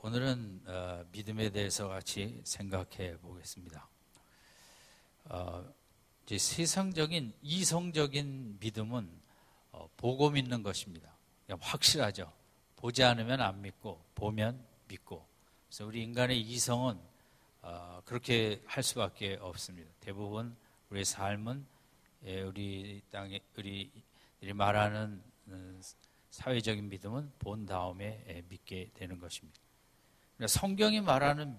오늘은 믿음에 대해서 같이 생각해 보겠습니다. 이제 세상적인 이성적인 믿음은 보고 믿는 것입니다. 그냥 확실하죠. 보지 않으면 안 믿고 보면 믿고. 그래서 우리 인간의 이성은 그렇게 할 수밖에 없습니다. 대부분 우리의 삶은 우리 땅에 우리들이 말하는 사회적인 믿음은 본 다음에 믿게 되는 것입니다. 성경이 말하는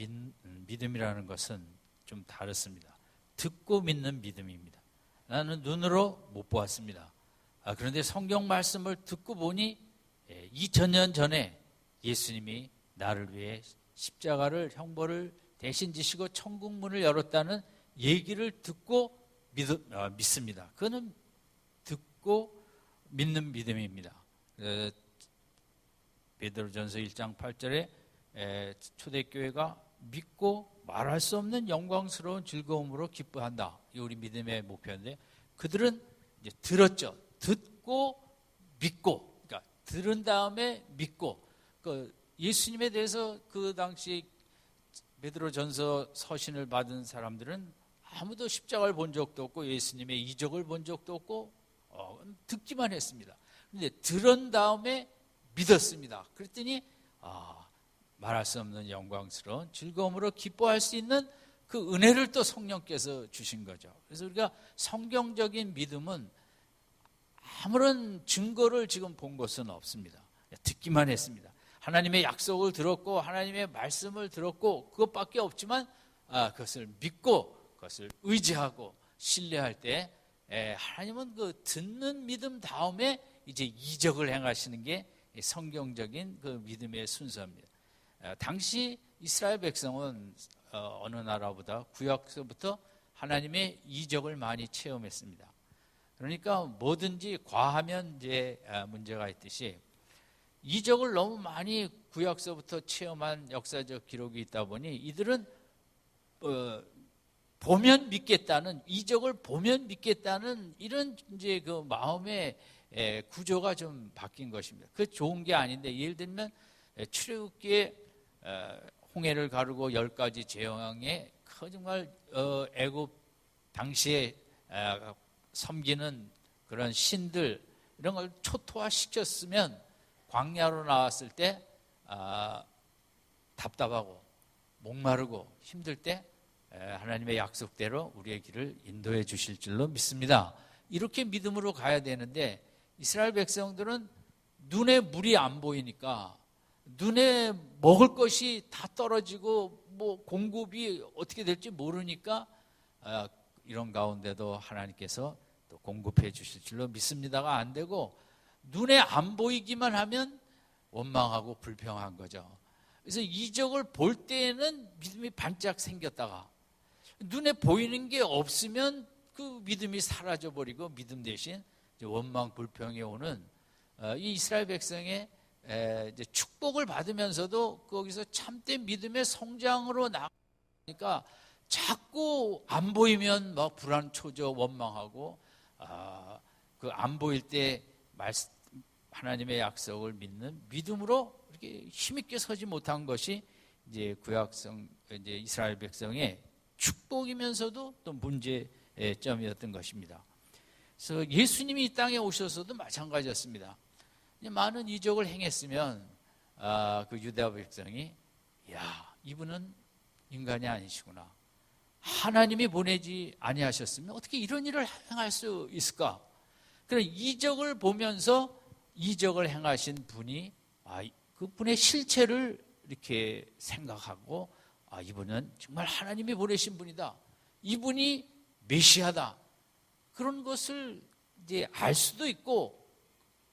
믿음이라는 것은 좀 다릅니다. 듣고 믿는 믿음입니다. 나는 눈으로 못 보았습니다. 그런데 성경 말씀을 듣고 보니 2000년 전에 예수님이 나를 위해 십자가를 형벌을 대신 지시고 천국 문을 열었다는 얘기를 듣고 믿습니다. 그거는 듣고 믿는 믿음입니다. 베드로전서 1장 8절에 초대교회가 믿고 말할 수 없는 영광스러운 즐거움으로 기뻐한다. 이 우리 믿음의 목표인데, 그들은 이제 들었죠. 듣고 믿고, 그러니까 들은 다음에 믿고. 예수님에 대해서 그 당시 베드로전서 서신을 받은 사람들은 아무도 십자가를 본 적도 없고 예수님의 이적을 본 적도 없고 듣기만 했습니다. 그런데 들은 다음에 믿었습니다. 그랬더니 말할 수 없는 영광스러운 즐거움으로 기뻐할 수 있는 그 은혜를 또 성령께서 주신 거죠. 그래서 우리가 성경적인 믿음은 아무런 증거를 지금 본 것은 없습니다. 듣기만 했습니다. 하나님의 약속을 들었고 하나님의 말씀을 들었고 그것밖에 없지만 그것을 믿고 그것을 의지하고 신뢰할 때 하나님은 그 듣는 믿음 다음에 이제 이적을 행하시는 게 성경적인 그 믿음의 순서입니다. 당시 이스라엘 백성은 어느 나라보다 구약서부터 하나님의 이적을 많이 체험했습니다. 그러니까 뭐든지 과하면 이제 문제가 있듯이 이적을 너무 많이 구약서부터 체험한 역사적 기록이 있다 보니 이들은 보면 믿겠다는, 이적을 보면 믿겠다는 이런 이제 그 마음의 구조가 좀 바뀐 것입니다. 그 좋은 게 아닌데, 예를 들면 출애굽기에 홍해를 가르고 10가지 재앙에 정말 애굽 당시에 섬기는 그런 신들 이런 걸 초토화시켰으면 광야로 나왔을 때 답답하고 목마르고 힘들 때 하나님의 약속대로 우리의 길을 인도해 주실 줄로 믿습니다. 이렇게 믿음으로 가야 되는데 이스라엘 백성들은 눈에 물이 안 보이니까, 눈에 먹을 것이 다 떨어지고 뭐 공급이 어떻게 될지 모르니까 이런 가운데도 하나님께서 또 공급해 주실 줄로 믿습니다가 안 되고, 눈에 안 보이기만 하면 원망하고 불평한 거죠. 그래서 이적을 볼 때에는 믿음이 반짝 생겼다가 눈에 보이는 게 없으면 그 믿음이 사라져버리고 믿음 대신 원망 불평이 오는 이 이스라엘 백성의 이제 축복을 받으면서도 거기서 참된 믿음의 성장으로 나가니까 자꾸 안 보이면 막 불안 초조 원망하고 그 안 보일 때 하나님의 약속을 믿는 믿음으로 이렇게 힘있게 서지 못한 것이 이제 구약성 이제 이스라엘 백성의 축복이면서도 또 문제점이었던 것입니다. 그래서 예수님이 이 땅에 오셔서도 마찬가지였습니다. 많은 이적을 행했으면 그 유대 백성이 이분은 인간이 아니시구나, 하나님이 보내지 아니하셨으면 어떻게 이런 일을 행할 수 있을까? 그런 이적을 보면서 이적을 행하신 분이 그분의 실체를 이렇게 생각하고 이분은 정말 하나님이 보내신 분이다, 이분이 메시아다, 그런 것을 이제 알 수도 있고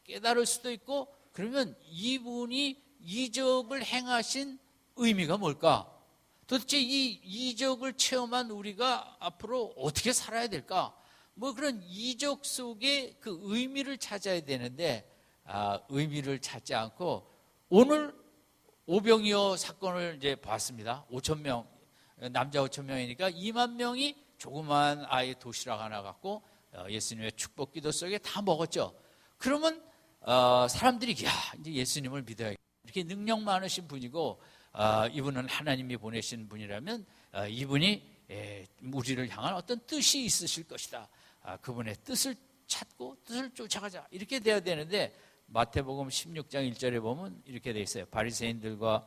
깨달을 수도 있고, 그러면 이분이 이적을 행하신 의미가 뭘까? 도대체 이 이적을 체험한 우리가 앞으로 어떻게 살아야 될까? 뭐 그런 이적 속에 그 의미를 찾아야 되는데 의미를 찾지 않고 오늘 오병이어 사건을 이제 봤습니다. 5,000명, 남자 5,000명이니까 2만 명이 조그만 아이 도시락 하나 갖고 예수님의 축복 기도 속에 다 먹었죠. 그러면 사람들이 이제 예수님을 믿어야겠다, 이렇게 능력 많으신 분이고 이분은 하나님이 보내신 분이라면 이분이 우리를 향한 어떤 뜻이 있으실 것이다. 그분의 뜻을 찾고 뜻을 쫓아가자. 이렇게 돼야 되는데 마태복음 16장 1절에 보면 이렇게 돼 있어요. 바리새인과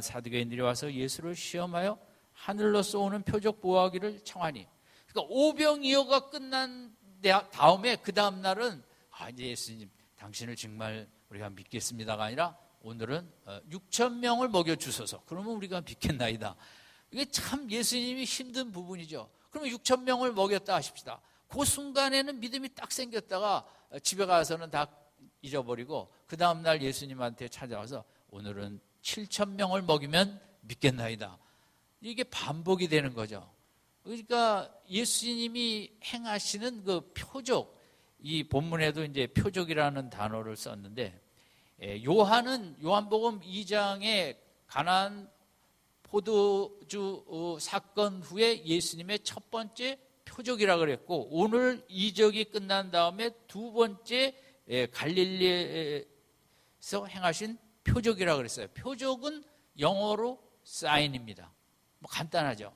사두개인들이 와서 예수를 시험하여 하늘로 쏘는 표적 보아하기를 청하니. 그러니까 오병이어가 끝난 다음에 그 다음 날은 이제 예수님 당신을 정말 우리가 믿겠습니다가 아니라 오늘은 6천 명을 먹여주소서. 그러면 우리가 믿겠나이다. 이게 참 예수님이 힘든 부분이죠. 그러면 6천 명을 먹였다 하십시다. 그 순간에는 믿음이 딱 생겼다가 집에 가서는 다 잊어버리고 그 다음날 예수님한테 찾아와서 오늘은 7천 명을 먹이면 믿겠나이다. 이게 반복이 되는 거죠. 그러니까 예수님이 행하시는 그 표적, 이 본문에도 이제 표적이라는 단어를 썼는데 요한복음 2장에 가나안 포도주 사건 후에 예수님의 첫 번째 표적이라 그랬고 오늘 이적이 끝난 다음에 두 번째 갈릴리에서 행하신 표적이라 그랬어요. 표적은 영어로 사인입니다. 뭐 간단하죠.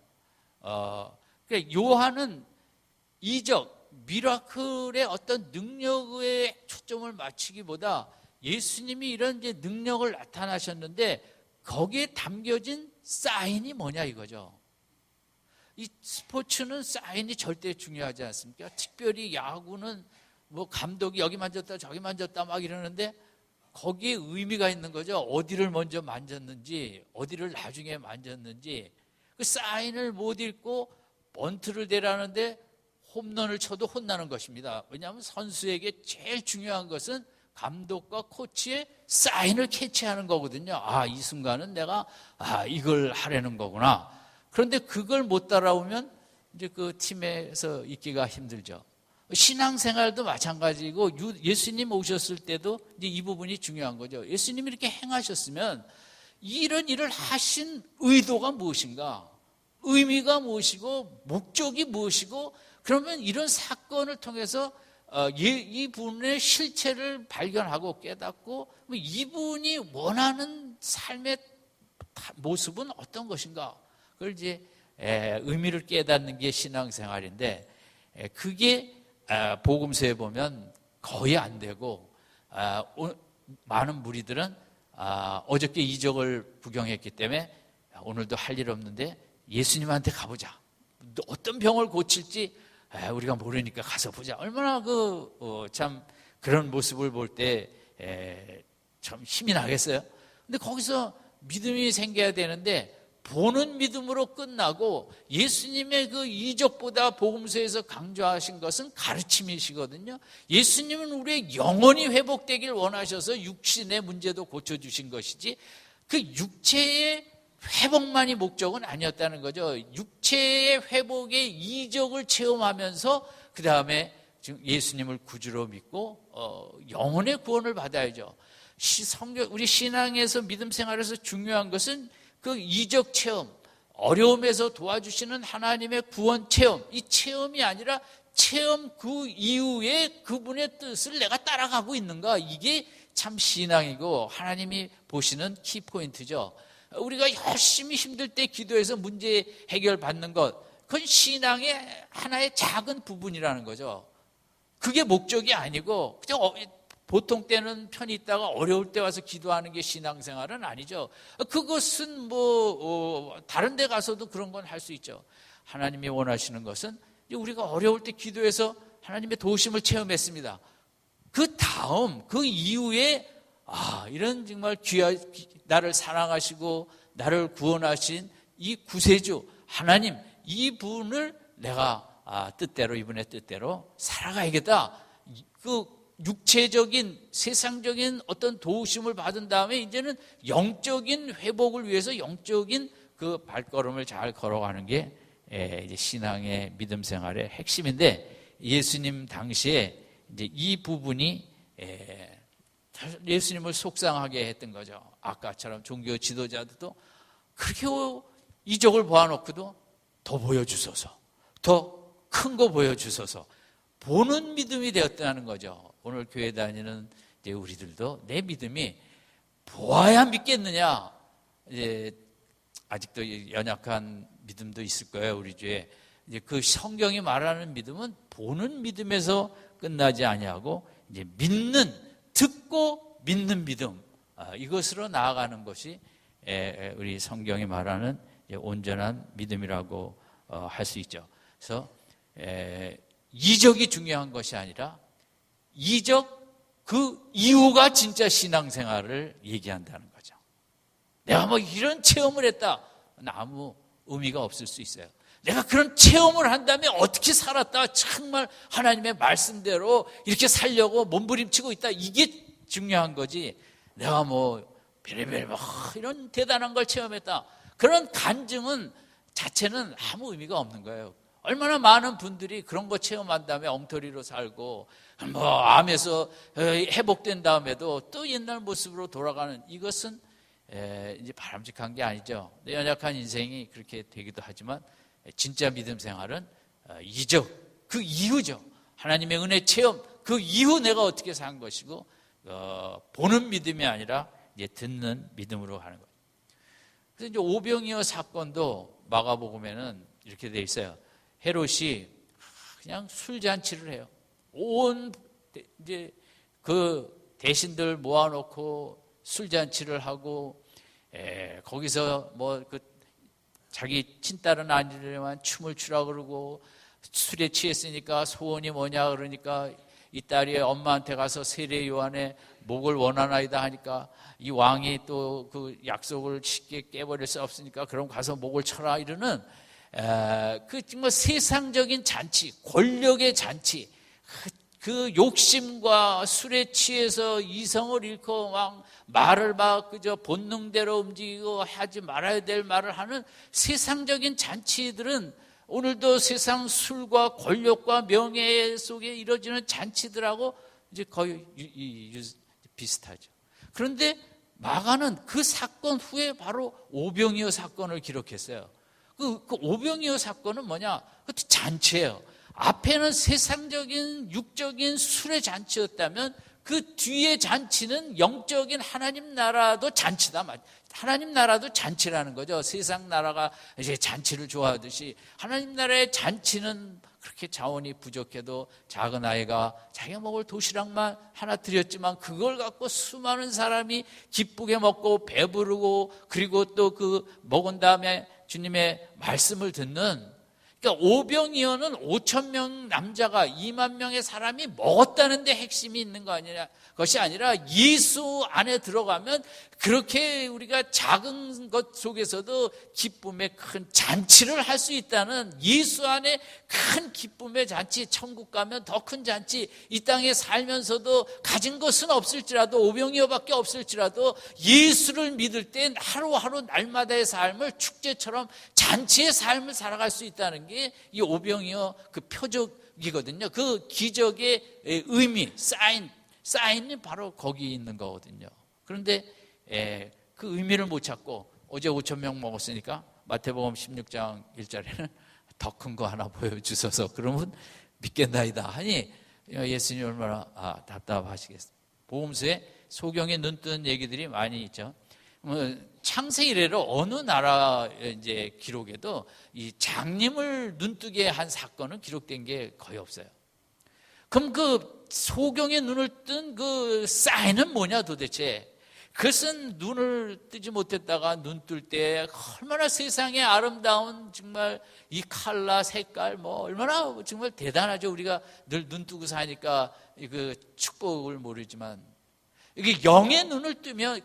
그러니까 요한은 이적, 미라클의 어떤 능력에 초점을 맞추기보다 예수님이 이런 이제 능력을 나타나셨는데 거기에 담겨진 사인이 뭐냐 이거죠. 이 스포츠는 사인이 절대 중요하지 않습니까? 특별히 야구는 뭐 감독이 여기 만졌다 저기 만졌다 막 이러는데 거기에 의미가 있는 거죠. 어디를 먼저 만졌는지 어디를 나중에 만졌는지 그 사인을 못 읽고 번트를 대라는데 홈런을 쳐도 혼나는 것입니다. 왜냐하면 선수에게 제일 중요한 것은 감독과 코치의 사인을 캐치하는 거거든요. 이 순간은 내가 이걸 하려는 거구나. 그런데 그걸 못 따라오면 이제 그 팀에서 있기가 힘들죠. 신앙생활도 마찬가지고 예수님 오셨을 때도 이제 이 부분이 중요한 거죠. 예수님이 이렇게 행하셨으면 이런 일을 하신 의도가 무엇인가? 의미가 무엇이고 목적이 무엇이고 그러면 이런 사건을 통해서 이분의 실체를 발견하고 깨닫고 이분이 원하는 삶의 모습은 어떤 것인가 그걸 이제 의미를 깨닫는 게 신앙생활인데 그게 복음서에 보면 거의 안 되고 많은 무리들은 어저께 이적을 구경했기 때문에 오늘도 할 일 없는데 예수님한테 가보자. 어떤 병을 고칠지 우리가 모르니까 가서 보자. 얼마나 참 그런 모습을 볼 때 참 힘이 나겠어요. 근데 거기서 믿음이 생겨야 되는데 보는 믿음으로 끝나고 예수님의 그 이적보다 복음서에서 강조하신 것은 가르침이시거든요. 예수님은 우리의 영혼이 회복되길 원하셔서 육신의 문제도 고쳐주신 것이지 그 육체의 회복만이 목적은 아니었다는 거죠. 육체의 회복의 이적을 체험하면서 그 다음에 예수님을 구주로 믿고 영혼의 구원을 받아야죠. 우리 신앙에서 믿음 생활에서 중요한 것은 그 이적 체험, 어려움에서 도와주시는 하나님의 구원 체험, 이 체험이 아니라 체험 그 이후에 그분의 뜻을 내가 따라가고 있는가, 이게 참 신앙이고 하나님이 보시는 키포인트죠. 우리가 열심히 힘들 때 기도해서 문제 해결 받는 것, 그건 신앙의 하나의 작은 부분이라는 거죠. 그게 목적이 아니고 그냥 보통 때는 편히 있다가 어려울 때 와서 기도하는 게 신앙생활은 아니죠. 그것은 다른 데 가서도 그런 건 할 수 있죠. 하나님이 원하시는 것은 우리가 어려울 때 기도해서 하나님의 도우심을 체험했습니다. 그 다음 그 이후에 이런 정말 나를 사랑하시고 나를 구원하신 이 구세주 하나님, 이분을 내가 뜻대로, 이분의 뜻대로 살아가야겠다. 그 육체적인 세상적인 어떤 도우심을 받은 다음에 이제는 영적인 회복을 위해서 영적인 그 발걸음을 잘 걸어가는 게 이제 신앙의 믿음 생활의 핵심인데, 예수님 당시에 이제 이 부분이 예수님을 속상하게 했던 거죠. 아까처럼 종교 지도자들도 그렇게 이적을 보아놓고도 더 보여주소서, 더 큰 거 보여주소서, 보는 믿음이 되었다는 거죠. 오늘 교회 다니는 이제 우리들도 내 믿음이 보아야 믿겠느냐, 이제 아직도 연약한 믿음도 있을 거예요, 우리 주에. 이제 그 성경이 말하는 믿음은 보는 믿음에서 끝나지 아니하고 이제 듣고 믿는 믿음, 이것으로 나아가는 것이 우리 성경이 말하는 온전한 믿음이라고 할 수 있죠. 그래서 이적이 중요한 것이 아니라 이적 그 이후가 진짜 신앙생활을 얘기한다는 거죠. 내가 뭐 이런 체험을 했다, 아무 의미가 없을 수 있어요. 내가 그런 체험을 한 다음에 어떻게 살았다, 정말 하나님의 말씀대로 이렇게 살려고 몸부림치고 있다, 이게 중요한 거지. 내가 뭐 별의별 이런 대단한 걸 체험했다, 그런 간증은 자체는 아무 의미가 없는 거예요. 얼마나 많은 분들이 그런 거 체험한 다음에 엉터리로 살고 암에서 회복된 다음에도 또 옛날 모습으로 돌아가는, 이것은 이제 바람직한 게 아니죠. 연약한 인생이 그렇게 되기도 하지만 진짜 믿음 생활은 이적 그 이후죠. 하나님의 은혜 체험 그 이후 내가 어떻게 산 것이고, 보는 믿음이 아니라 이제 듣는 믿음으로 가는 거예요. 그래서 이제 오병이어 사건도 마가복음에는 이렇게 돼 있어요. 헤롯이 그냥 술잔치를 해요. 온 이제 그 대신들 모아놓고 술잔치를 하고, 거기서 뭐 그 자기 친딸은 아니려만 춤을 추라 그러고, 술에 취했으니까 소원이 뭐냐 그러니까 이 딸이 엄마한테 가서 세례 요한의 목을 원하나이다 하니까 이 왕이 또 그 약속을 쉽게 깨버릴 수 없으니까 그럼 가서 목을 쳐라, 이러는 그 정말 세상적인 잔치, 권력의 잔치, 그 욕심과 술에 취해서 이성을 잃고 막 말을 막 그저 본능대로 움직이고 하지 말아야 될 말을 하는 세상적인 잔치들은 오늘도 세상 술과 권력과 명예 속에 이루어지는 잔치들하고 이제 거의 비슷하죠. 그런데 마가는 그 사건 후에 바로 오병이어 사건을 기록했어요. 그 오병이어 사건은 뭐냐? 그것도 잔치예요. 앞에는 세상적인 육적인 술의 잔치였다면 그 뒤에 잔치는 영적인 하나님 나라도 잔치다. 하나님 나라도 잔치라는 거죠. 세상 나라가 이제 잔치를 좋아하듯이 하나님 나라의 잔치는 그렇게 자원이 부족해도 작은 아이가 자기가 먹을 도시락만 하나 드렸지만 그걸 갖고 수많은 사람이 기쁘게 먹고 배부르고, 그리고 또 그 먹은 다음에 주님의 말씀을 듣는, 그러니까 오병이어는 5,000명 남자가 2만 명의 사람이 먹었다는 데 핵심이 있는 거 아니냐, 것이 아니라 예수 안에 들어가면 그렇게 우리가 작은 것 속에서도 기쁨의 큰 잔치를 할 수 있다는, 예수 안에 큰 기쁨의 잔치, 천국 가면 더 큰 잔치, 이 땅에 살면서도 가진 것은 없을지라도, 오병이어밖에 없을지라도 예수를 믿을 땐 하루하루 날마다의 삶을 축제처럼 잔치의 삶을 살아갈 수 있다는 게 이 오병이어 그 표적이거든요. 그 기적의 의미, 사인이 바로 거기 있는 거거든요. 그런데 그 의미를 못 찾고 어제 5,000명 먹었으니까 마태복음 16장 1절에는 더 큰 거 하나 보여주셔서 그러면 믿겠나이다 하니 예수님이 얼마나 답답하시겠어요. 복음서에 소경에 눈 뜨는 얘기들이 많이 있죠. 창세 이래로 어느 나라 이제 기록에도 이 장님을 눈뜨게 한 사건은 기록된 게 거의 없어요. 그럼 그 소경의 눈을 뜬 그 사인은 뭐냐 도대체? 그것은 눈을 뜨지 못했다가 눈 뜰 때 얼마나 세상의 아름다운 정말 이 컬러 색깔 뭐 얼마나 정말 대단하죠. 우리가 늘 눈 뜨고 사니까 그 축복을 모르지만 이게 영의 눈을 뜨면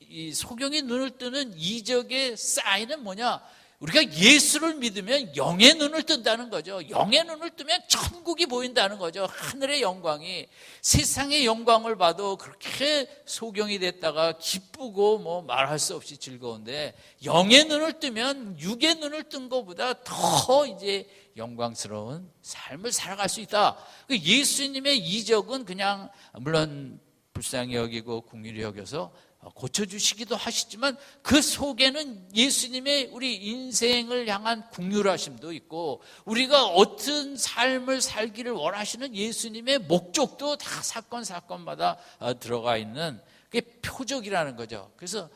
이 소경의 눈을 뜨는 이적의 사인은 뭐냐? 우리가 예수를 믿으면 영의 눈을 뜬다는 거죠. 영의 눈을 뜨면 천국이 보인다는 거죠. 하늘의 영광이. 세상의 영광을 봐도 그렇게 소경이 됐다가 기쁘고 뭐 말할 수 없이 즐거운데, 영의 눈을 뜨면 육의 눈을 뜬 것보다 더 이제 영광스러운 삶을 살아갈 수 있다. 예수님의 이적은 그냥 물론 불쌍히 여기고 긍휼히 여겨서 고쳐주시기도 하시지만 그 속에는 예수님의 우리 인생을 향한 긍휼하심도 있고, 우리가 어떤 삶을 살기를 원하시는 예수님의 목적도 다 사건마다 들어가 있는 그게 표적이라는 거죠. 그래서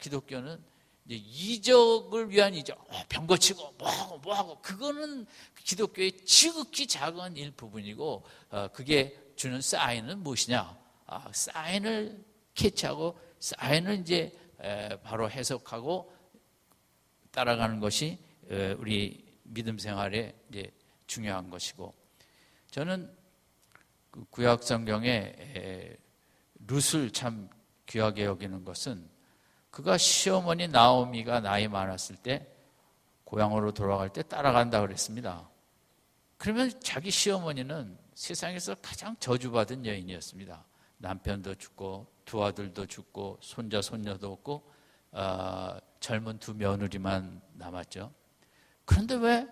기독교는 이제 이적을 위한 이적, 병 고치고 뭐하고 그거는 기독교의 지극히 작은 일부분이고, 그게 주는 사인은 무엇이냐? 사인을 캐치하고 사인을 이제 바로 해석하고 따라가는 것이 우리 믿음 생활에 이제 중요한 것이고, 저는 그 구약 성경에 룻을 참 귀하게 여기는 것은, 그가 시어머니 나오미가 나이 많았을 때 고향으로 돌아갈 때 따라간다 그랬습니다. 그러면 자기 시어머니는 세상에서 가장 저주받은 여인이었습니다. 남편도 죽고 두 아들도 죽고 손자 손녀도 없고 젊은 두 며느리만 남았죠. 그런데 왜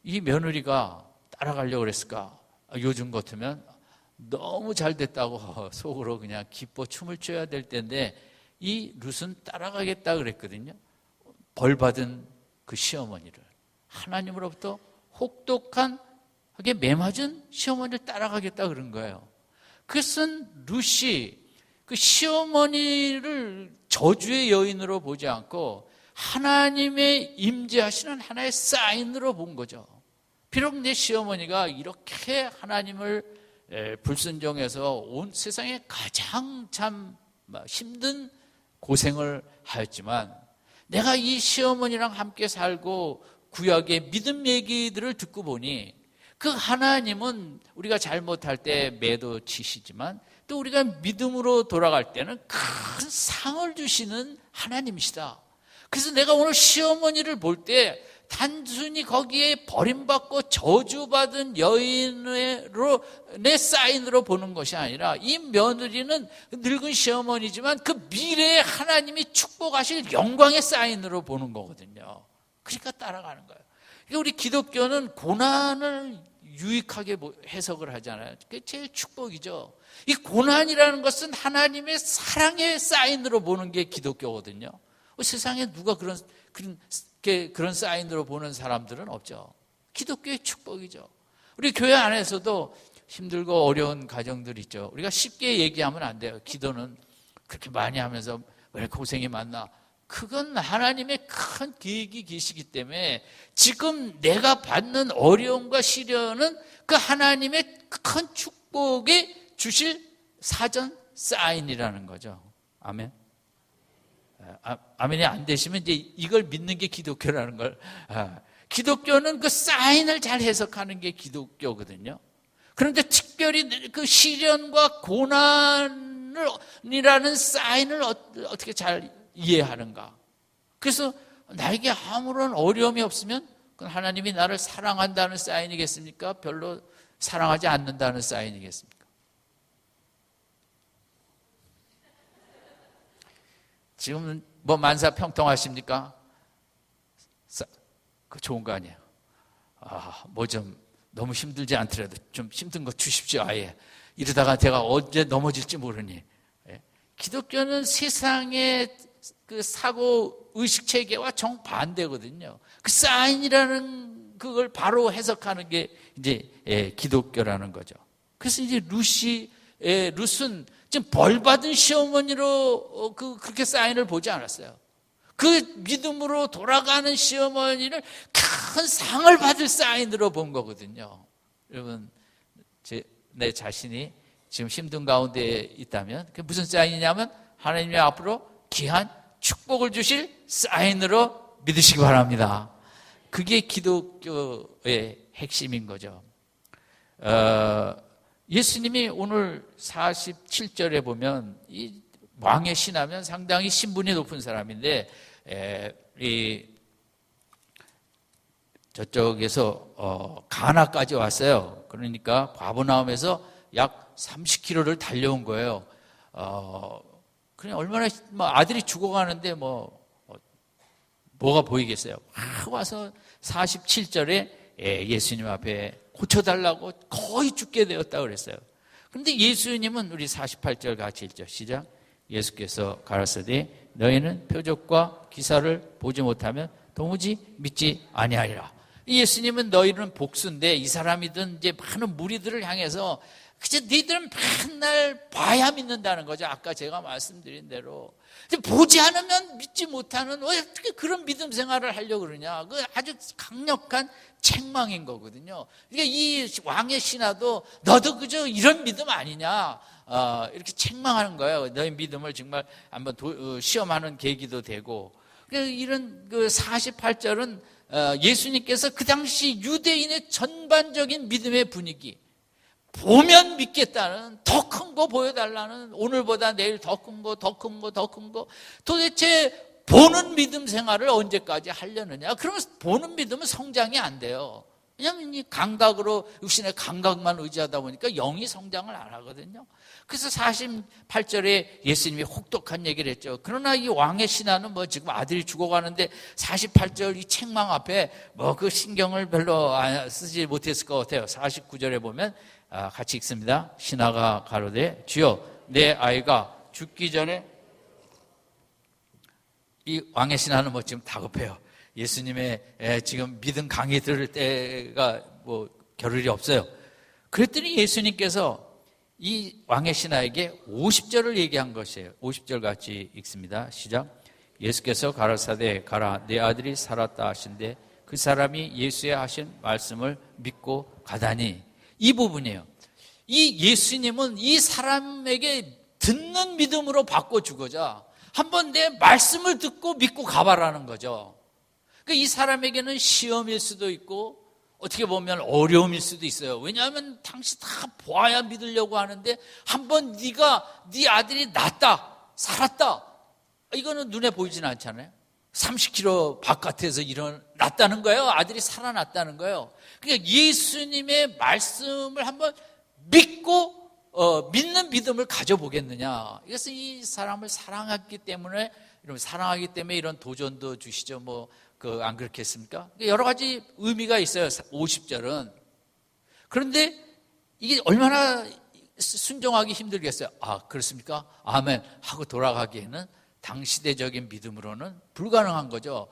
이 며느리가 따라가려고 그랬을까? 요즘 같으면 너무 잘 됐다고 속으로 그냥 기뻐 춤을 춰야 될 텐데, 이 룻은 따라가겠다 그랬거든요. 벌 받은 그 시어머니를, 하나님으로부터 혹독하게 매맞은 시어머니를 따라가겠다 그런 거예요. 그것은 룻이 그 시어머니를 저주의 여인으로 보지 않고 하나님의 임재하시는 하나의 사인으로 본 거죠. 비록 내 시어머니가 이렇게 하나님을 불순종해서 온 세상에 가장 참 힘든 고생을 하였지만, 내가 이 시어머니랑 함께 살고 구약의 믿음 얘기들을 듣고 보니, 그 하나님은 우리가 잘못할 때 매도 치시지만 또 우리가 믿음으로 돌아갈 때는 큰 상을 주시는 하나님이시다. 그래서 내가 오늘 시어머니를 볼 때 단순히 거기에 버림받고 저주받은 여인으로 내 사인으로 보는 것이 아니라, 이 며느리는 늙은 시어머니지만 그 미래에 하나님이 축복하실 영광의 사인으로 보는 거거든요. 그러니까 따라가는 거예요. 우리 기독교는 고난을 유익하게 해석을 하잖아요. 그게 제일 축복이죠. 이 고난이라는 것은 하나님의 사랑의 사인으로 보는 게 기독교거든요. 세상에 누가 그런 사인으로 보는 사람들은 없죠. 기독교의 축복이죠. 우리 교회 안에서도 힘들고 어려운 가정들 있죠. 우리가 쉽게 얘기하면 안 돼요. 기도는 그렇게 많이 하면서 왜 고생이 많나? 그건 하나님의 큰 계획이 계시기 때문에, 지금 내가 받는 어려움과 시련은 그 하나님의 큰 축복에 주실 사전 사인이라는 거죠. 아멘. 아멘이 안 되시면 이제 이걸 믿는 게 기독교라는 걸. 기독교는 그 사인을 잘 해석하는 게 기독교거든요. 그런데 특별히 그 시련과 고난이라는 사인을 어떻게 잘 이해하는가? 그래서 나에게 아무런 어려움이 없으면 그건 하나님이 나를 사랑한다는 사인이겠습니까? 별로 사랑하지 않는다는 사인이겠습니까? 지금은 뭐 만사 평통하십니까? 그 좋은 거 아니에요. 뭐 좀 너무 힘들지 않더라도 좀 힘든 거 주십시오. 아예 이러다가 제가 언제 넘어질지 모르니. 기독교는 세상의 그 사고 의식 체계와 정반대거든요. 그 사인이라는 그걸 바로 해석하는 게 이제 기독교라는 거죠. 그래서 이제 룻은 지금 벌받은 시어머니로 그렇게 사인을 보지 않았어요. 그 믿음으로 돌아가는 시어머니를 큰 상을 받을 사인으로 본 거거든요. 여러분, 내 자신이 지금 힘든 가운데 있다면 그게 무슨 사인이냐면 하나님이 앞으로 귀한 축복을 주실 사인으로 믿으시기 바랍니다. 그게 기독교의 핵심인 거죠. 예수님이 오늘 47절에 보면 이 왕의 신하면 상당히 신분이 높은 사람인데, 저쪽에서 가나까지 왔어요. 그러니까 가버나움에서 약 30km를 달려온 거예요. 그냥 얼마나 아들이 죽어가는데 뭐가 보이겠어요? 와서 47절에 예수님 앞에 고쳐달라고 거의 죽게 되었다 그랬어요. 그런데 예수님은 우리 48절 같이 읽죠. 시작. 예수께서 가라사대 너희는 표적과 기사를 보지 못하면 도무지 믿지 아니하리라. 예수님은 너희는 복수인데 이 사람이든 이제 많은 무리들을 향해서 그저 너희들은 맨날 봐야 믿는다는 거죠. 아까 제가 말씀드린 대로 보지 않으면 믿지 못하는, 왜 어떻게 그런 믿음 생활을 하려고 그러냐. 그 아주 강력한 책망인 거거든요. 그러니까 이 왕의 신하도 너도 그저 이런 믿음 아니냐, 이렇게 책망하는 거예요. 너희 믿음을 정말 한번 시험하는 계기도 되고. 이런 그 48절은 예수님께서 그 당시 유대인의 전반적인 믿음의 분위기, 보면 믿겠다는, 더 큰 거 보여달라는, 오늘보다 내일 더 큰 거, 더 큰 거, 더 큰 거. 도대체 보는 믿음 생활을 언제까지 하려느냐. 그러면 보는 믿음은 성장이 안 돼요. 왜냐하면 이 감각으로, 육신의 감각만 의지하다 보니까 영이 성장을 안 하거든요. 그래서 48절에 예수님이 혹독한 얘기를 했죠. 그러나 이 왕의 신하는 뭐 지금 아들이 죽어가는데 48절 이 책망 앞에 뭐 그 신경을 별로 쓰지 못했을 것 같아요. 49절에 보면 같이 읽습니다. 신하가 가로되 주여 내 아이가 죽기 전에, 이 왕의 신하는 뭐 지금 다급해요. 예수님의 지금 믿음 강의 들을 때가 뭐 겨를이 없어요. 그랬더니 예수님께서 이 왕의 신하에게 50절을 얘기한 것이에요. 50절 같이 읽습니다. 시작. 예수께서 가라사대 가라 내 아들이 살았다 하신대 그 사람이 예수의 하신 말씀을 믿고 가다니. 이 부분이에요. 이 예수님은 이 사람에게 듣는 믿음으로 바꿔주고자 한번 내 말씀을 듣고 믿고 가봐라는 거죠. 그러니까 이 사람에게는 시험일 수도 있고 어떻게 보면 어려움일 수도 있어요. 왜냐하면 당신 다 보아야 믿으려고 하는데 한번 네가 네 아들이 낫다, 살았다, 이거는 눈에 보이진 않잖아요. 30km 바깥에서 일어났다는 거예요. 아들이 살아났다는 거예요. 그러니까 예수님의 말씀을 한번 믿고 믿는 믿음을 가져보겠느냐. 그래서 이 사람을 사랑하기 때문에 이런 도전도 주시죠. 뭐 안 그렇겠습니까? 여러 가지 의미가 있어요. 50절은. 그런데 이게 얼마나 순종하기 힘들겠어요. 아, 그렇습니까? 아멘 하고 돌아가기에는 당시대적인 믿음으로는 불가능한 거죠.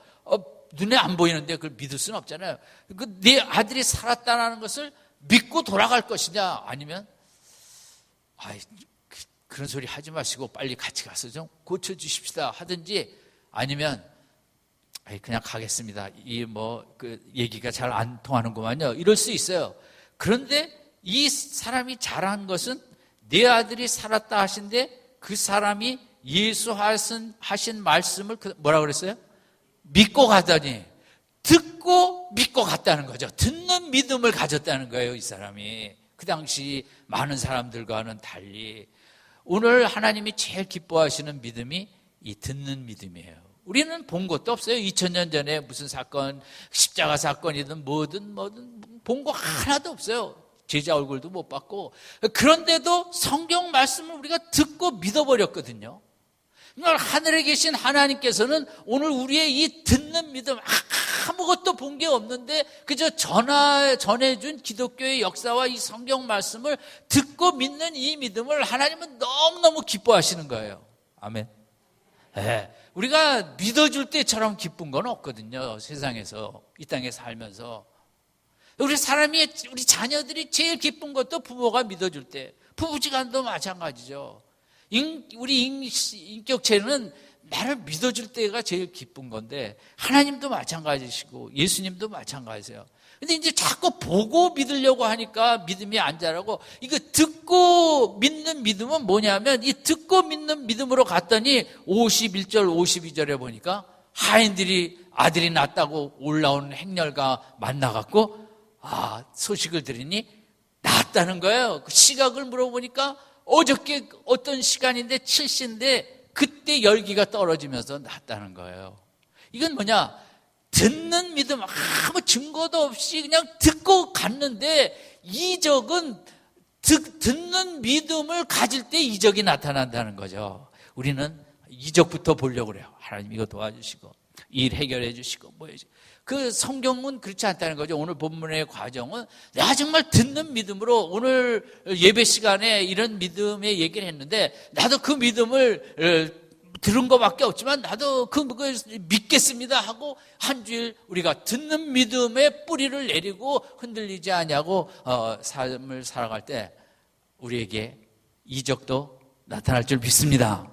눈에 안 보이는데 그걸 믿을 수는 없잖아요. 네 아들이 살았다는 것을 믿고 돌아갈 것이냐, 아니면 그런 소리 하지 마시고 빨리 같이 가서 좀 고쳐주십시다 하든지, 아니면 그냥 가겠습니다. 그 얘기가 잘 안 통하는구만요. 이럴 수 있어요. 그런데 이 사람이 잘한 것은 내 아들이 살았다 하신데 그 사람이 예수 하신 말씀을 뭐라고 그랬어요? 믿고 가더니, 듣고 믿고 갔다는 거죠. 듣는 믿음을 가졌다는 거예요, 이 사람이. 그 당시 많은 사람들과는 달리 오늘 하나님이 제일 기뻐하시는 믿음이 이 듣는 믿음이에요. 우리는 본 것도 없어요. 2000년 전에 무슨 사건, 십자가 사건이든 뭐든 본 거 하나도 없어요. 제자 얼굴도 못 봤고. 그런데도 성경 말씀을 우리가 듣고 믿어버렸거든요. 하늘에 계신 하나님께서는 오늘 우리의 이 듣는 믿음, 아무것도 본 게 없는데 그저 전해준 기독교의 역사와 이 성경 말씀을 듣고 믿는 이 믿음을 하나님은 너무너무 기뻐하시는 거예요. 아멘. 네. 우리가 믿어줄 때처럼 기쁜 건 없거든요. 세상에서, 이 땅에 살면서. 우리 자녀들이 제일 기쁜 것도 부모가 믿어줄 때. 부부지간도 마찬가지죠. 우리 인격체는 나를 믿어줄 때가 제일 기쁜 건데, 하나님도 마찬가지시고 예수님도 마찬가지세요. 근데 이제 자꾸 보고 믿으려고 하니까 믿음이 안 자라고, 이거 듣고 믿는 믿음은 뭐냐면, 이 듣고 믿는 믿음으로 갔더니 51절 52절에 보니까 하인들이 아들이 낳았다고 올라오는 행렬과 만나갖고 소식을 들으니 낳았다는 거예요. 그 시각을 물어보니까 어저께 어떤 시간인데 7시인데 그때 열기가 떨어지면서 낳았다는 거예요. 이건 뭐냐? 듣는 믿음, 아무 증거도 없이 그냥 듣고 갔는데, 이적은 듣는 믿음을 가질 때 이적이 나타난다는 거죠. 우리는 이적부터 보려고 그래요. 하나님 이거 도와주시고 일 해결해 주시고 그 성경은 그렇지 않다는 거죠. 오늘 본문의 과정은 내가 정말 듣는 믿음으로, 오늘 예배 시간에 이런 믿음의 얘기를 했는데 나도 그 믿음을 들은 것밖에 없지만 나도 그걸 믿겠습니다 하고 한 주일 우리가 듣는 믿음의 뿌리를 내리고 흔들리지 않냐고 삶을 살아갈 때 우리에게 이적도 나타날 줄 믿습니다.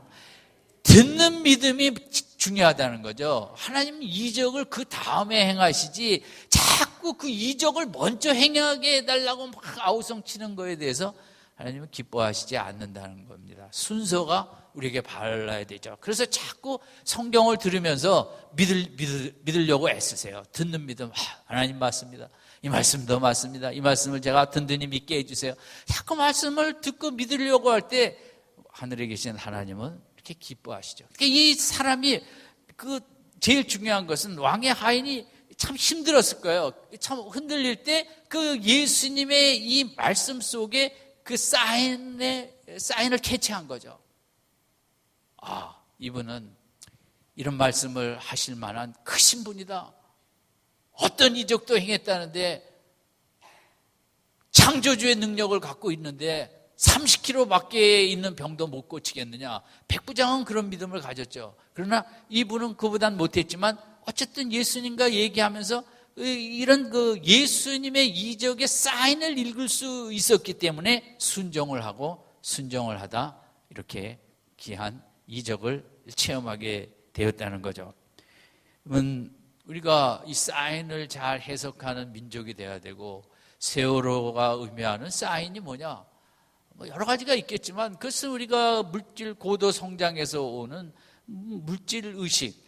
듣는 믿음이 중요하다는 거죠. 하나님은 이적을 그 다음에 행하시지 자꾸 그 이적을 먼저 행하게 해달라고 막 아우성치는 거에 대해서 하나님은 기뻐하시지 않는다는 겁니다. 순서가 우리에게 발라야 되죠. 그래서 자꾸 성경을 들으면서 믿으려고 애쓰세요. 듣는 믿음, 하나님 맞습니다. 이 말씀도 맞습니다. 이 말씀을 제가 든든히 믿게 해주세요. 자꾸 말씀을 듣고 믿으려고 할 때 하늘에 계신 하나님은 이렇게 기뻐하시죠. 그러니까 이 사람이 제일 중요한 것은 왕의 하인이 참 힘들었을 거예요. 참 흔들릴 때 그 예수님의 이 말씀 속에 그 사인을 캐치한 거죠. 이분은 이런 말씀을 하실 만한 크신 분이다. 어떤 이적도 행했다는데 창조주의 능력을 갖고 있는데 30km 밖에 있는 병도 못 고치겠느냐. 백부장은 그런 믿음을 가졌죠. 그러나 이분은 그보단 못했지만 어쨌든 예수님과 얘기하면서 이런 예수님의 이적의 사인을 읽을 수 있었기 때문에 순종을 하다 이렇게 귀한 이적을 체험하게 되었다는 거죠. 우리가 이 사인을 잘 해석하는 민족이 돼야 되고, 세월호가 의미하는 사인이 뭐냐? 여러 가지가 있겠지만 그것은 우리가 물질 고도 성장에서 오는 물질 의식,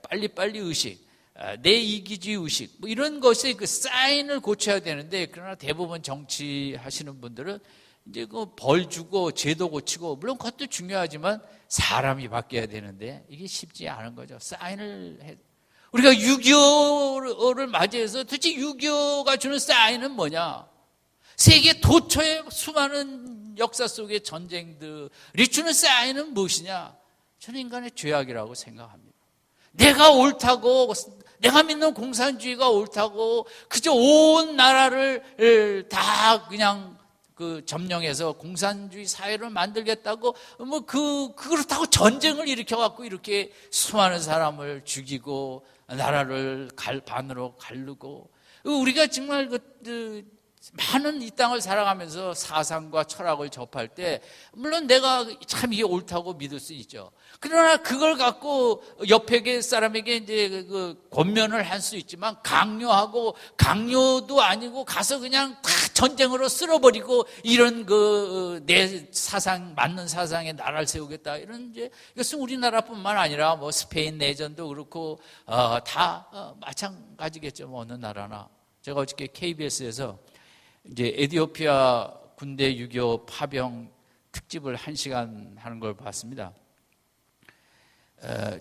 빨리빨리 의식, 내 이기주의 의식, 이런 것에 그 사인을 고쳐야 되는데, 그러나 대부분 정치하시는 분들은 이제 벌 주고 제도 고치고, 물론 그것도 중요하지만 사람이 바뀌어야 되는데 이게 쉽지 않은 거죠. 우리가 6.25를 맞이해서 도대체 6.25가 주는 사인은 뭐냐? 세계 도처의 수많은 역사 속의 전쟁들이 주는 사인은 무엇이냐? 저는 인간의 죄악이라고 생각합니다. 내가 옳다고, 내가 믿는 공산주의가 옳다고 그저 온 나라를 다 그냥 점령해서 공산주의 사회를 만들겠다고 그렇다고 전쟁을 일으켜갖고 이렇게 수많은 사람을 죽이고 나라를 반으로 가르고, 우리가 정말 많은 이 땅을 살아가면서 사상과 철학을 접할 때 물론 내가 참 이게 옳다고 믿을 수 있죠. 그러나 그걸 갖고 옆에 사람에게 이제 권면을 할 수 있지만, 강요도 아니고 가서 그냥 다 전쟁으로 쓸어버리고 이런 내 사상, 맞는 사상에 나라를 세우겠다, 이런 이것은 우리나라뿐만 아니라 스페인 내전도 그렇고 다 마찬가지겠죠. 어느 나라나. 제가 어저께 KBS에서 이제 에티오피아 군대 6.25 파병 특집을 1시간 하는 걸 봤습니다.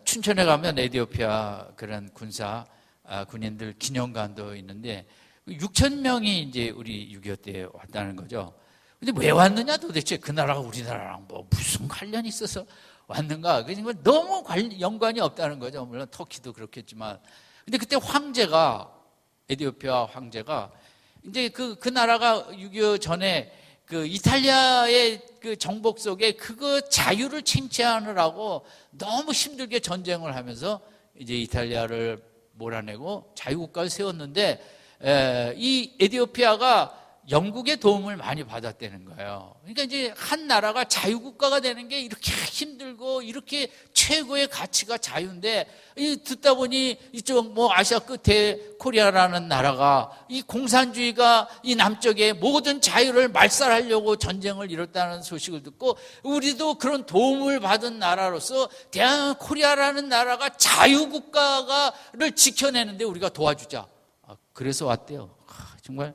춘천에 가면 에티오피아 그런 군인들 기념관도 있는데 6,000명이 이제 우리 6.25 때 왔다는 거죠. 근데 왜 왔느냐? 도대체 그 나라가 우리나라랑 무슨 관련이 있어서 왔는가? 그러니까 너무 연관이 없다는 거죠. 물론 터키도 그렇겠지만. 근데 그때 에티오피아 황제가 이제 그 나라가 6.25 전에 이탈리아의 정복 속에 자유를 쟁취하느라고 너무 힘들게 전쟁을 하면서 이제 이탈리아를 몰아내고 자유국가를 세웠는데, 이 에티오피아가 영국의 도움을 많이 받았다는 거예요. 그러니까 이제 한 나라가 자유국가가 되는 게 이렇게 힘들고 이렇게 최고의 가치가 자유인데, 듣다 보니 이쪽 아시아 끝에 코리아라는 나라가 이 공산주의가 이 남쪽의 모든 자유를 말살하려고 전쟁을 일었다는 소식을 듣고, 우리도 그런 도움을 받은 나라로서 대한 코리아라는 나라가 자유국가를 지켜내는데 우리가 도와주자. 그래서 왔대요. 정말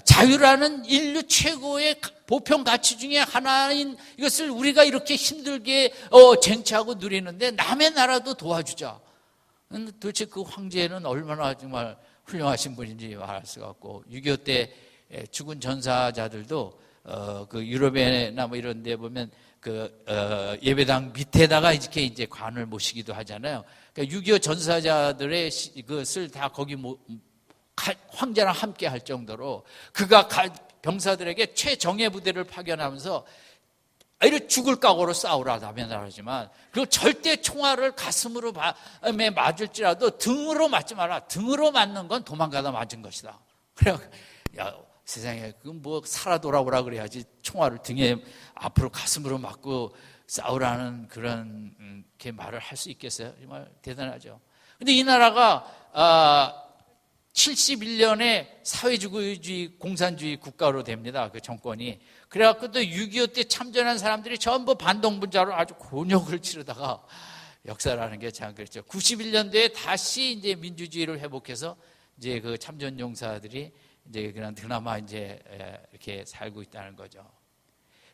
자유라는 인류 최고의 보편 가치 중에 하나인 이것을 우리가 이렇게 힘들게 쟁취하고 누리는데 남의 나라도 도와주자. 도대체 그 황제는 얼마나 정말 훌륭하신 분인지 말할 수가 없고, 6.25 때 죽은 전사자들도 유럽이나 이런 데 보면 예배당 밑에다가 이렇게 이제 관을 모시기도 하잖아요. 그러니까 6.25 전사자들의 것을 다 거기 황제랑 함께 할 정도로 그가 병사들에게 최정예 부대를 파견하면서 이래 죽을 각오로 싸우라다면 하지만 그 절대 총알을 가슴으로 맞을지라도 등으로 맞지 마라. 등으로 맞는 건 도망가다 맞은 것이다. 그래, 야 세상에 그건 뭐 살아 돌아오라 그래야지 총알을 등에 앞으로 가슴으로 맞고 싸우라는 그런 게 말을 할 수 있겠어요? 정말 대단하죠. 근데 이 나라가 71년에 사회주의 공산주의 국가로 됩니다. 그 정권이. 그래갖고 또 6.25 때 참전한 사람들이 전부 반동분자로 아주 곤욕을 치르다가 역사라는 게 참 그렇죠. 91년도에 다시 이제 민주주의를 회복해서 이제 그 참전 용사들이 이제 그나마 이제 이렇게 살고 있다는 거죠.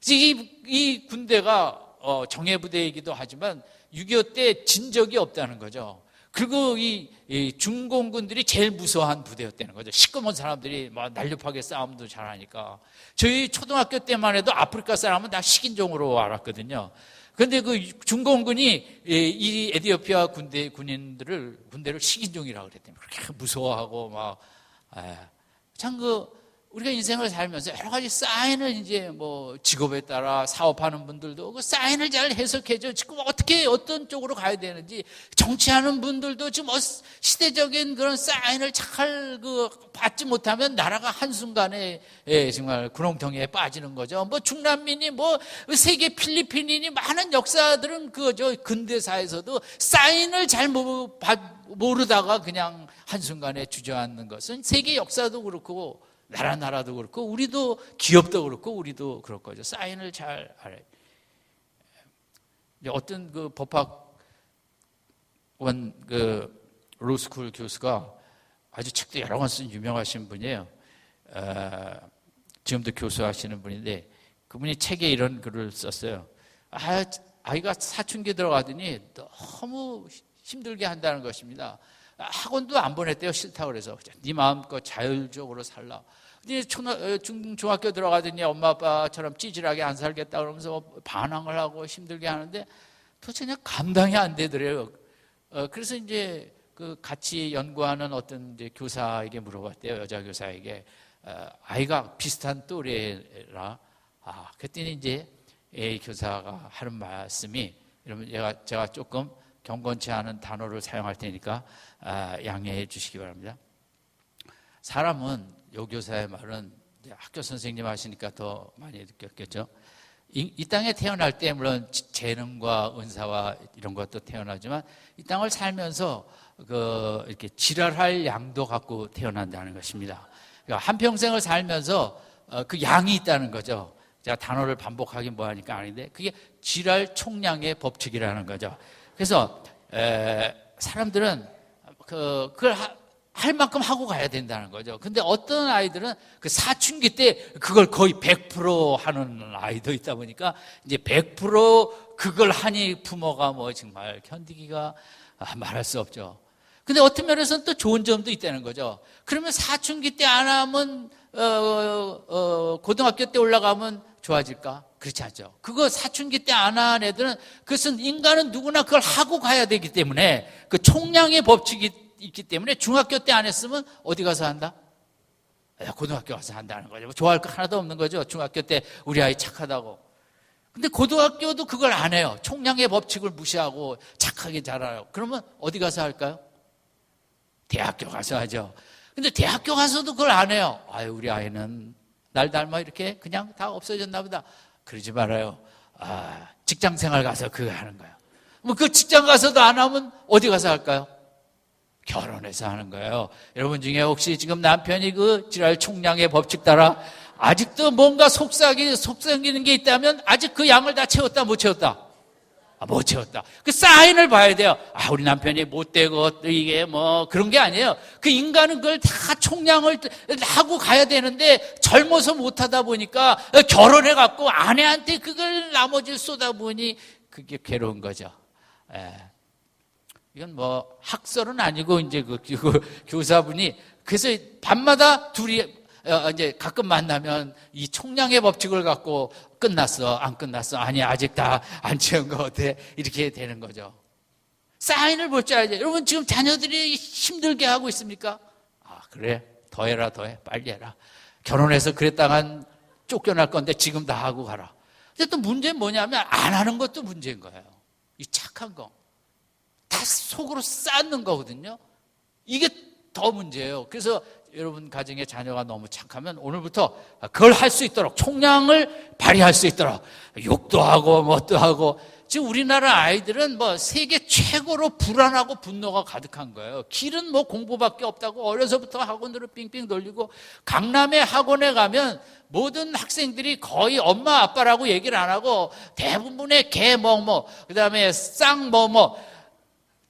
이 군대가 정예부대이기도 하지만 6.25 때 진 적이 없다는 거죠. 그리고 이 중공군들이 제일 무서워한 부대였다는 거죠. 시꺼먼 사람들이 막 날렵하게 싸움도 잘하니까. 저희 초등학교 때만 해도 아프리카 사람은 다 식인종으로 알았거든요. 그런데 그 중공군이 이 에티오피아 군대를 식인종이라고 그랬대요. 그렇게 무서워하고 막 참 우리가 인생을 살면서 여러 가지 사인을 이제 뭐 직업에 따라 사업하는 분들도 그 사인을 잘 해석해줘. 지금 어떻게 어떤 쪽으로 가야 되는지 정치하는 분들도 지금 시대적인 그런 사인을 잘 받지 못하면 나라가 한순간에 정말 구렁텅이에 빠지는 거죠. 뭐 중남미니 뭐 세계 필리핀이니 많은 역사들은 그거죠. 근대사에서도 사인을 잘 모르다가 그냥 한순간에 주저앉는 것은 세계 역사도 그렇고 나라도 그렇고 우리도 기업도 그렇고 우리도 그럴 거죠. 사인을 잘 알아요. 어떤 그 법학원 그 로스쿨 교수가 아주 책도 여러 권 쓴 유명하신 분이에요. 지금도 교수하시는 분인데 그분이 책에 이런 글을 썼어요. 아이가 사춘기 들어가더니 너무 힘들게 한다는 것입니다. 학원도 안 보냈대요. 싫다고 그래서. 네 마음껏 자율적으로 살라. 근데 중학교 들어가더니 엄마 아빠처럼 찌질하게 안 살겠다 그러면서 반항을 하고 힘들게 하는데 도대체 그냥 감당이 안 되더래요. 그래서 이제 그 같이 연구하는 어떤 이제 교사에게 물어봤대요. 여자 교사에게. 아이가 비슷한 또래라. 그랬더니 이제 A 교사가 하는 말씀이, 여러분 제가 조금 경건치 않은 단어를 사용할 테니까 양해해 주시기 바랍니다. 사람은, 요 교사의 말은 학교 선생님 하시니까 더 많이 느꼈겠죠. 이 땅에 태어날 때 물론 재능과 은사와 이런 것도 태어나지만 이 땅을 살면서 이렇게 지랄할 양도 갖고 태어난다는 것입니다. 그러니까 한평생을 살면서 그 양이 있다는 거죠. 제가 단어를 반복하긴 뭐하니까 아닌데 그게 지랄 총량의 법칙이라는 거죠. 그래서 사람들은 그걸 할 만큼 하고 가야 된다는 거죠. 근데 어떤 아이들은 그 사춘기 때 그걸 거의 100% 하는 아이도 있다 보니까 이제 100% 그걸 하니 부모가 뭐 정말 견디기가 말할 수 없죠. 근데 어떤 면에서는 또 좋은 점도 있다는 거죠. 그러면 사춘기 때 안 하면 고등학교 때 올라가면 좋아질까? 그렇지 않죠. 그거 사춘기 때 안 한 애들은, 그것은 인간은 누구나 그걸 하고 가야 되기 때문에 그 총량의 법칙이 있기 때문에 중학교 때 안 했으면 어디 가서 한다? 고등학교 가서 한다는 거죠. 좋아할 거 하나도 없는 거죠. 중학교 때 우리 아이 착하다고. 근데 고등학교도 그걸 안 해요. 총량의 법칙을 무시하고 착하게 자라요. 그러면 어디 가서 할까요? 대학교 가서 하죠. 근데 대학교 가서도 그걸 안 해요. 우리 아이는 날 닮아 이렇게 그냥 다 없어졌나 보다. 그러지 말아요. 직장 생활 가서 그거 하는 거예요. 뭐 그 직장 가서도 안 하면 어디 가서 할까요? 결혼해서 하는 거예요. 여러분 중에 혹시 지금 남편이 그 지랄 총량의 법칙 따라 아직도 뭔가 속삭이는 게 있다면 아직 그 양을 다 채웠다, 못 채웠다? 못 채웠다. 그 사인을 봐야 돼요. 우리 남편이 못되고 이게 뭐 그런 게 아니에요. 그 인간은 그걸 다 총량을 하고 가야 되는데 젊어서 못하다 보니까 결혼해갖고 아내한테 그걸 나머지를 쏟아부으니 그게 괴로운 거죠. 이건 뭐 학설은 아니고 이제 그 교사분이 그래서 밤마다 둘이 이제 가끔 만나면 이 총량의 법칙을 갖고 끝났어, 안 끝났어, 아니 아직 다 안 채운 거 어때? 이렇게 되는 거죠. 사인을 볼 줄 알죠. 여러분 지금 자녀들이 힘들게 하고 있습니까? 그래, 더해라, 더해, 빨리 해라. 결혼해서 그랬다간 쫓겨날 건데 지금 다 하고 가라. 근데 또 문제는 뭐냐면 안 하는 것도 문제인 거예요. 이 착한 거. 다 속으로 쌓는 거거든요. 이게 더 문제예요. 그래서 여러분 가정에 자녀가 너무 착하면 오늘부터 그걸 할 수 있도록 총량을 발휘할 수 있도록 욕도 하고 뭣도 하고. 지금 우리나라 아이들은 뭐 세계 최고로 불안하고 분노가 가득한 거예요. 길은 뭐 공부밖에 없다고 어려서부터 학원으로 삥삥 돌리고, 강남의 학원에 가면 모든 학생들이 거의 엄마 아빠라고 얘기를 안 하고 대부분의 개 그다음에 쌍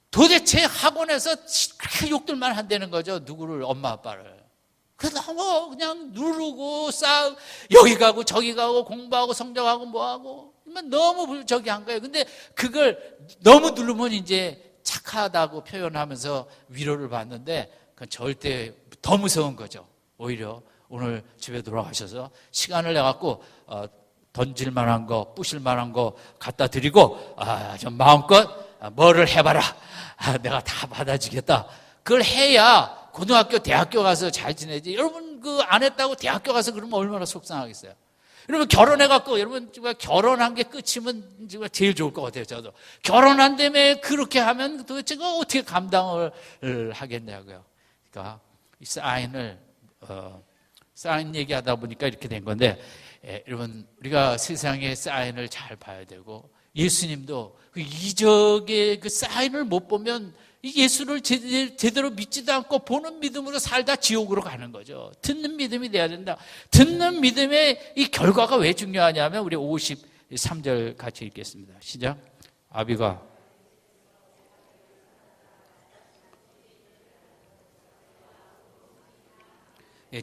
도대체 학원에서 그렇게 욕들만 한다는 거죠. 누구를, 엄마 아빠를. 그래서 그냥 누르고 여기 가고 저기 가고 공부하고 성적하고 뭐하고 너무 저기 한 거예요. 근데 그걸 너무 누르면 이제 착하다고 표현하면서 위로를 받는데 그건 절대 더 무서운 거죠. 오히려 오늘 집에 돌아가셔서 시간을 내갖고 던질 만한 거, 부실 만한 거 갖다 드리고 좀 마음껏 뭐를 해봐라. 내가 다 받아주겠다. 그걸 해야 고등학교, 대학교 가서 잘 지내지. 여러분 그 안 했다고 대학교 가서 그러면 얼마나 속상하겠어요. 여러분 결혼해갖고, 여러분 결혼한 게 끝이면 제일 좋을 것 같아요. 저도 결혼한 다음에 그렇게 하면 도대체 어떻게 감당을 하겠냐고요. 그러니까 이 사인 얘기하다 보니까 이렇게 된 건데, 여러분 우리가 세상의 사인을 잘 봐야 되고, 예수님도 그 이적의 그 사인을 못 보면 예수를 제대로 믿지도 않고 보는 믿음으로 살다 지옥으로 가는 거죠. 듣는 믿음이 돼야 된다. 듣는 믿음의 이 결과가 왜 중요하냐면, 우리 53절 같이 읽겠습니다. 시작. 아비가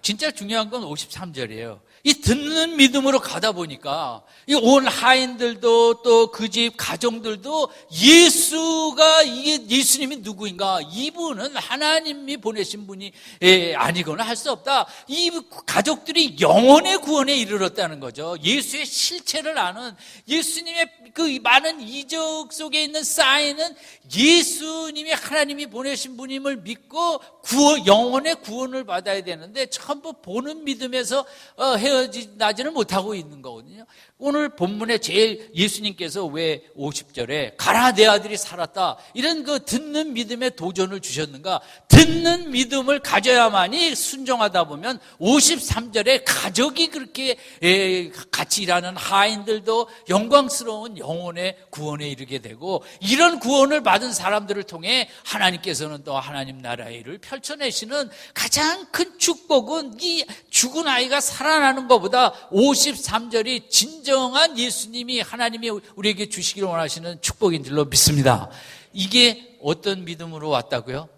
진짜 중요한 건 53절이에요. 이 듣는 믿음으로 가다 보니까 이 온 하인들도 또 그 집 가정들도 예수가, 이게 예수님이 누구인가, 이분은 하나님이 보내신 분이 아니거나 할 수 없다. 이 가족들이 영혼의 구원에 이르렀다는 거죠. 예수의 실체를 아는, 예수님의 그 많은 이적 속에 있는 사인은 예수님이 하나님이 보내신 분임을 믿고 영혼의 구원을 받아야 되는데, 전부 보는 믿음에서 헤어나지는 못하고 있는 거거든요. 오늘 본문에 제일 예수님께서 왜 50절에 가라 내 아들이 살았다, 이런 그 듣는 믿음의 도전을 주셨는가? 듣는 믿음을 가져야만이 순종하다 보면 53절에 가족이 그렇게 같이 일하는 하인들도 영광스러운 영혼의 구원에 이르게 되고, 이런 구원을 받은 사람들을 통해 하나님께서는 또 하나님 나라의 일을 펼쳐내시는 가장 큰 축복은 이 죽은 아이가 살아나는 것보다 53절이 진정한 예수님이, 하나님이 우리에게 주시기를 원하시는 축복인 줄로 믿습니다. 이게 어떤 믿음으로 왔다고요?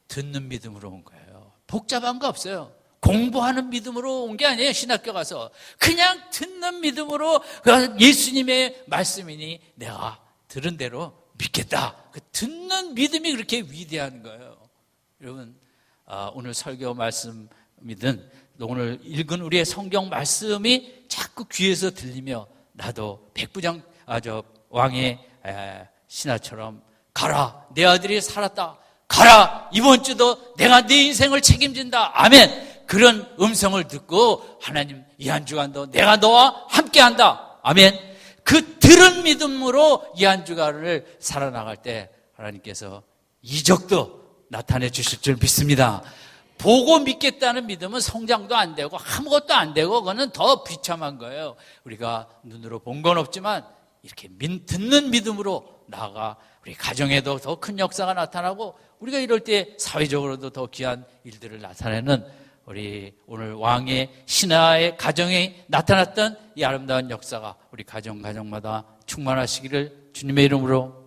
듣는 믿음으로 온 거예요. 복잡한 거 없어요. 공부하는 믿음으로 온 게 아니에요. 신학교 가서 그냥 듣는 믿음으로, 예수님의 말씀이니 내가 들은 대로 믿겠다. 그 듣는 믿음이 그렇게 위대한 거예요. 여러분 오늘 설교 말씀이든 오늘 읽은 우리의 성경 말씀이 자꾸 귀에서 들리며, 나도 백부장 왕의 신하처럼 가라 내 아들이 살았다, 가라 이번 주도 내가 네 인생을 책임진다, 아멘, 그런 음성을 듣고 하나님 이 한 주간도 내가 너와 함께한다, 아멘, 그 들은 믿음으로 이 한 주간을 살아나갈 때 하나님께서 이적도 나타내 주실 줄 믿습니다. 보고 믿겠다는 믿음은 성장도 안 되고 아무것도 안 되고 그거는 더 비참한 거예요. 우리가 눈으로 본 건 없지만 이렇게 듣는 믿음으로 나아가 우리 가정에도 더 큰 역사가 나타나고, 우리가 이럴 때 사회적으로도 더 귀한 일들을 나타내는, 우리 오늘 왕의 신하의 가정에 나타났던 이 아름다운 역사가 우리 가정마다 충만하시기를 주님의 이름으로